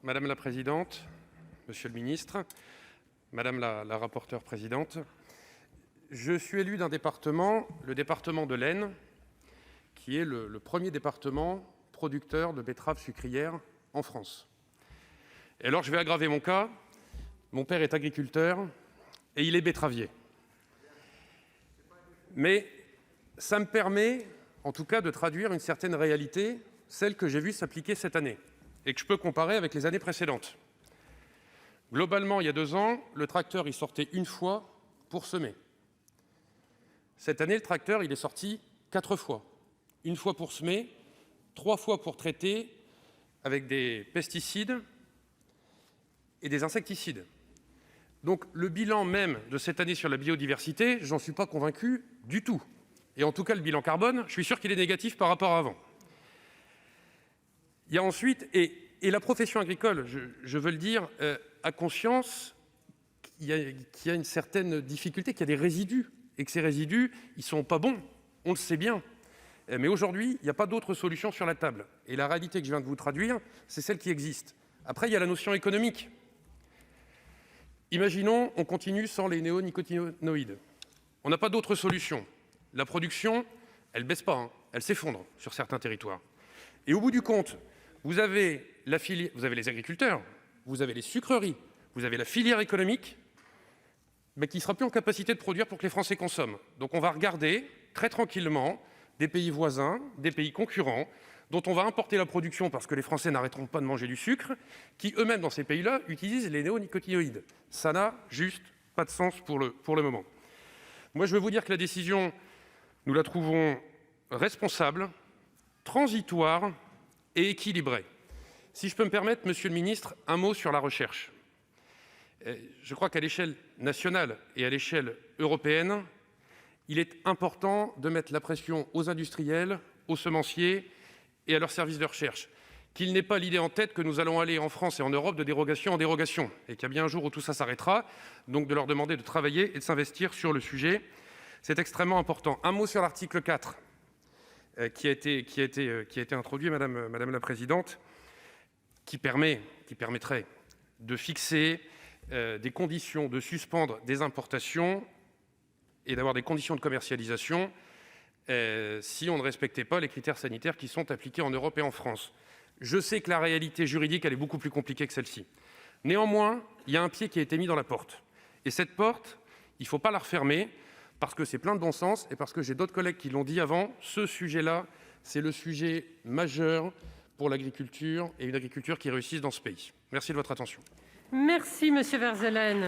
Madame la présidente, monsieur le ministre, madame la rapporteure présidente, je suis élu d'un département, le département de l'Aisne, qui est le premier département producteur de betteraves sucrières en France. Et alors, je vais aggraver mon cas. Mon père est agriculteur et il est betteravier. Mais ça me permet, en tout cas, de traduire une certaine réalité, celle que j'ai vue s'appliquer cette année, et que je peux comparer avec les années précédentes. Globalement, il y a 2 ans, le tracteur il sortait une fois pour semer. Cette année, le tracteur il est sorti 4 fois. Une fois pour semer, 3 fois pour traiter avec des pesticides et des insecticides. Donc le bilan même de cette année sur la biodiversité, j'en suis pas convaincu du tout. Et en tout cas, le bilan carbone, je suis sûr qu'il est négatif par rapport à avant. Il y a ensuite, et la profession agricole, je veux le dire, a conscience qu'il y a une certaine difficulté, qu'il y a des résidus, et que ces résidus, ils ne sont pas bons, on le sait bien. Mais aujourd'hui, il n'y a pas d'autre solution sur la table. Et la réalité que je viens de vous traduire, c'est celle qui existe. Après, il y a la notion économique. Imaginons, on continue sans les néonicotinoïdes. On n'a pas d'autre solution. La production, elle ne baisse pas, elle s'effondre sur certains territoires. Et au bout du compte, vous avez les agriculteurs, vous avez les sucreries, vous avez la filière économique, mais qui ne sera plus en capacité de produire pour que les Français consomment. Donc on va regarder très tranquillement des pays voisins, des pays concurrents, dont on va importer la production parce que les Français n'arrêteront pas de manger du sucre, qui eux-mêmes, dans ces pays-là, utilisent les néonicotinoïdes. Ça n'a juste pas de sens pour le moment. Moi, je veux vous dire que la décision, nous la trouvons responsable, transitoire et équilibrée. Si je peux me permettre, monsieur le ministre, un mot sur la recherche. Je crois qu'à l'échelle nationale et à l'échelle européenne, il est important de mettre la pression aux industriels, aux semenciers et à leurs services de recherche. Qu'il n'ait pas l'idée en tête que nous allons aller en France et en Europe de dérogation en dérogation, et qu'il y a bien un jour où tout ça s'arrêtera, donc de leur demander de travailler et de s'investir sur le sujet. C'est extrêmement important. Un mot sur l'article 4, qui a été introduit, Madame la Présidente, qui permettrait de fixer des conditions, de suspendre des importations et d'avoir des conditions de commercialisation si on ne respectait pas les critères sanitaires qui sont appliqués en Europe et en France. Je sais que la réalité juridique, elle est beaucoup plus compliquée que celle-ci. Néanmoins, il y a un pied qui a été mis dans la porte. Et cette porte, il ne faut pas la refermer, parce que c'est plein de bon sens et parce que j'ai d'autres collègues qui l'ont dit avant, ce sujet-là, c'est le sujet majeur pour l'agriculture et une agriculture qui réussisse dans ce pays. Merci de votre attention. Merci, Monsieur Verzelen.